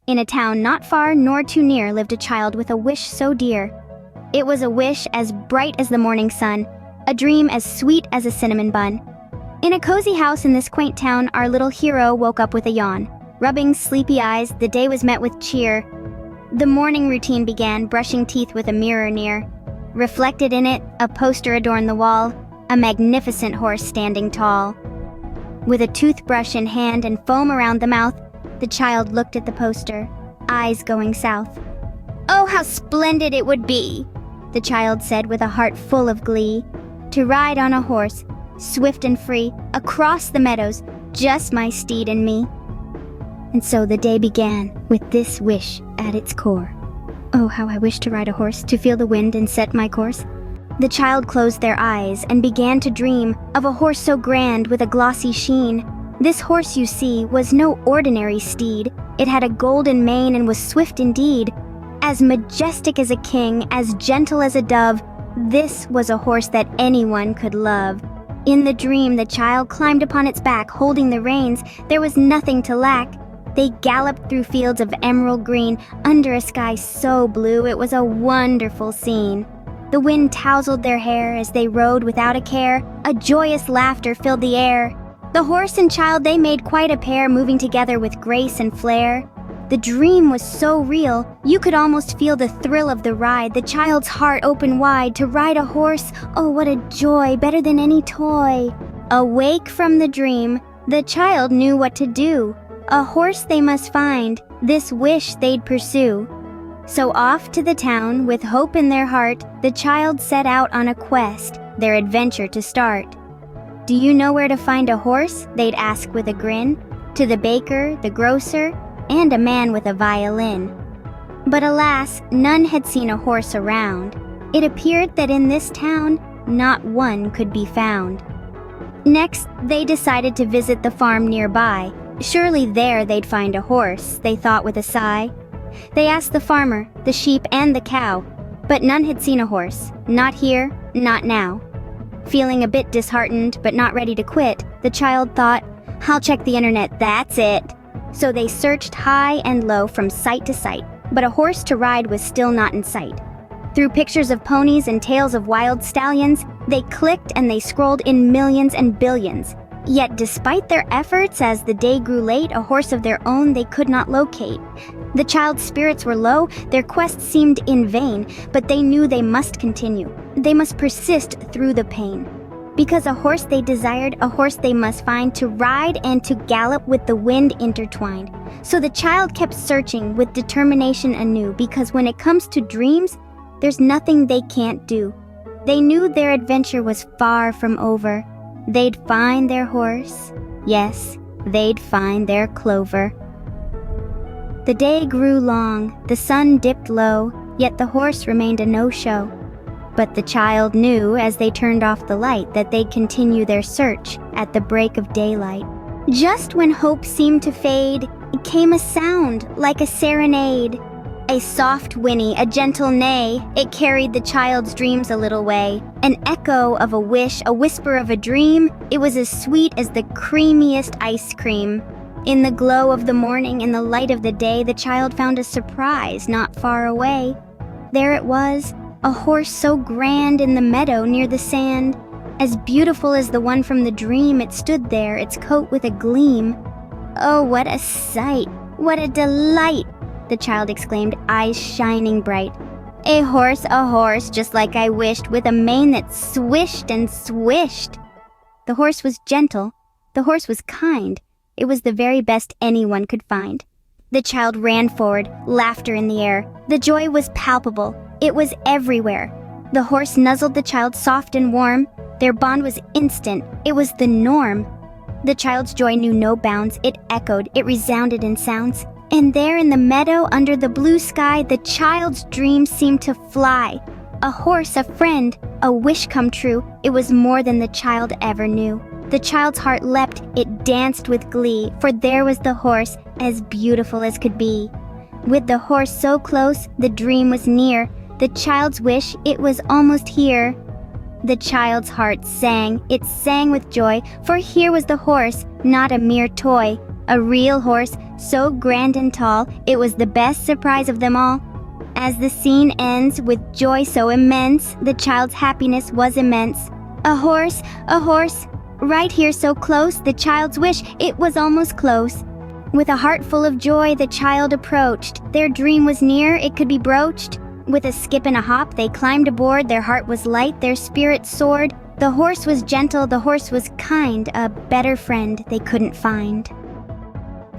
In a town not far nor too near lived a child with a wish so dear. It was a wish as bright as the morning sun, a dream as sweet as a cinnamon bun. In a cozy house in this quaint town, our little hero woke up with a yawn. Rubbing sleepy eyes, the day was met with cheer. The morning routine began, brushing teeth with a mirror near. Reflected in it, a poster adorned the wall, a magnificent horse standing tall. With a toothbrush in hand and foam around the mouth, the child looked at the poster, eyes going south. "Oh, how splendid it would be," the child said with a heart full of glee, "to ride on a horse, swift and free, across the meadows, just my steed and me." And so the day began with this wish at its core. "Oh, how I wish to ride a horse, to feel the wind and set my course." The child closed their eyes and began to dream of a horse so grand with a glossy sheen. This horse, you see, was no ordinary steed. It had a golden mane and was swift indeed. As majestic as a king, as gentle as a dove, this was a horse that anyone could love. In the dream, the child climbed upon its back, holding the reins. There was nothing to lack. They galloped through fields of emerald green, under a sky so blue it was a wonderful scene. The wind tousled their hair as they rode without a care. A joyous laughter filled the air. The horse and child, they made quite a pair, moving together with grace and flair. The dream was so real, you could almost feel the thrill of the ride. The child's heart opened wide. To ride a horse, oh what a joy, better than any toy. Awake from the dream, the child knew what to do. A horse they must find, this wish they'd pursue. So off to the town, with hope in their heart, the child set out on a quest, their adventure to start. "Do you know where to find a horse?" they'd ask with a grin. To the baker, the grocer, and a man with a violin. But alas, none had seen a horse around. It appeared that in this town, not one could be found. Next, they decided to visit the farm nearby. Surely there they'd find a horse, they thought with a sigh. They asked the farmer, the sheep, and the cow, but none had seen a horse. Not here, not now. Feeling a bit disheartened, but not ready to quit, the child thought, "I'll check the internet, that's it." So they searched high and low from site to site, but a horse to ride was still not in sight. Through pictures of ponies and tales of wild stallions, they clicked and they scrolled in millions and billions. Yet despite their efforts, as the day grew late, a horse of their own they could not locate. The child's spirits were low, their quest seemed in vain, but they knew they must continue. They must persist through the pain. Because a horse they desired, a horse they must find, to ride and to gallop with the wind intertwined. So the child kept searching with determination anew, because when it comes to dreams, there's nothing they can't do. They knew their adventure was far from over. They'd find their horse. Yes, they'd find their clover. The day grew long, the sun dipped low, yet the horse remained a no-show. But the child knew as they turned off the light that they'd continue their search at the break of daylight. Just when hope seemed to fade, it came a sound like a serenade. A soft whinny, a gentle neigh, it carried the child's dreams a little way. An echo of a wish, a whisper of a dream, it was as sweet as the creamiest ice cream. In the glow of the morning, in the light of the day, the child found a surprise not far away. There it was, a horse so grand in the meadow near the sand. As beautiful as the one from the dream, it stood there, its coat with a gleam. "Oh, what a sight! What a delight!" the child exclaimed, eyes shining bright. A horse, just like I wished, with a mane that swished and swished." The horse was gentle. The horse was kind. It was the very best anyone could find. The child ran forward, laughter in the air. The joy was palpable. It was everywhere. The horse nuzzled the child soft and warm. Their bond was instant. It was the norm. The child's joy knew no bounds. It echoed. It resounded in sounds. And there in the meadow, under the blue sky, the child's dream seemed to fly. A horse, a friend, a wish come true. It was more than the child ever knew. The child's heart leapt, it danced with glee, for there was the horse, as beautiful as could be. With the horse so close, the dream was near. The child's wish, it was almost here. The child's heart sang, it sang with joy, for here was the horse, not a mere toy. A real horse, so grand and tall, it was the best surprise of them all. As the scene ends with joy so immense, the child's happiness was immense. A horse, right here so close, the child's wish, it was almost close. With a heart full of joy, the child approached. Their dream was near, it could be broached. With a skip and a hop, they climbed aboard. Their heart was light, their spirit soared. The horse was gentle, the horse was kind. A better friend they couldn't find.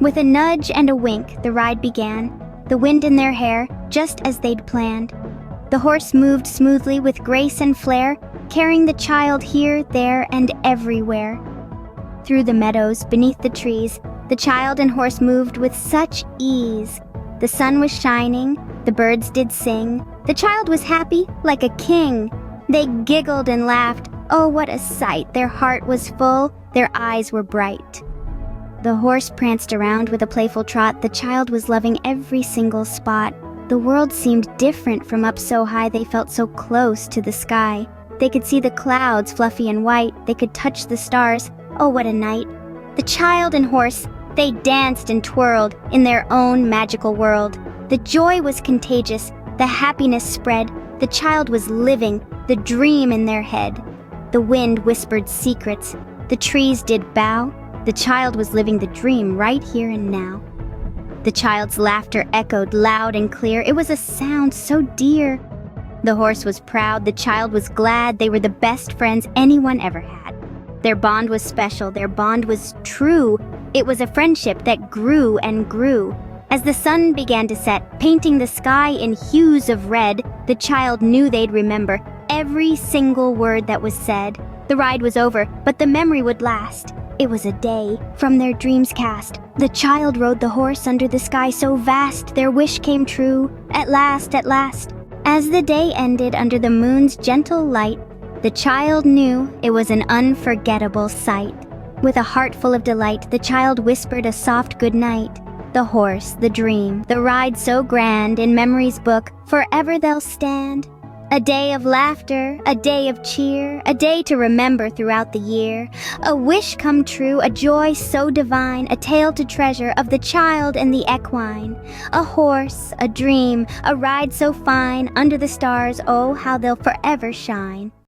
With a nudge and a wink, the ride began. The wind in their hair, just as they'd planned. The horse moved smoothly with grace and flair, carrying the child here, there, and everywhere. Through the meadows, beneath the trees, the child and horse moved with such ease. The sun was shining, the birds did sing. The child was happy, like a king. They giggled and laughed. Oh, what a sight! Their heart was full, their eyes were bright. The horse pranced around with a playful trot. The child was loving every single spot. The world seemed different from up so high. They felt so close to the sky. They could see the clouds, fluffy and white. They could touch the stars. Oh, what a night. The child and horse, they danced and twirled in their own magical world. The joy was contagious. The happiness spread. The child was living the dream in their head. The wind whispered secrets. The trees did bow. The child was living the dream right here and now. The child's laughter echoed loud and clear. It was a sound so dear. The horse was proud. The child was glad. They were the best friends anyone ever had. Their bond was special. Their bond was true. It was a friendship that grew and grew. As the sun began to set, painting the sky in hues of red, the child knew they'd remember every single word that was said. The ride was over, but the memory would last. It was a day from their dreams cast. The child rode the horse under the sky so vast, their wish came true. At last, at last. As the day ended under the moon's gentle light, the child knew it was an unforgettable sight. With a heart full of delight, the child whispered a soft good night. The horse, the dream, the ride so grand, in memory's book, forever they'll stand. A day of laughter, a day of cheer, a day to remember throughout the year. A wish come true, a joy so divine, a tale to treasure of the child and the equine. A horse, a dream, a ride so fine, under the stars, oh, how they'll forever shine.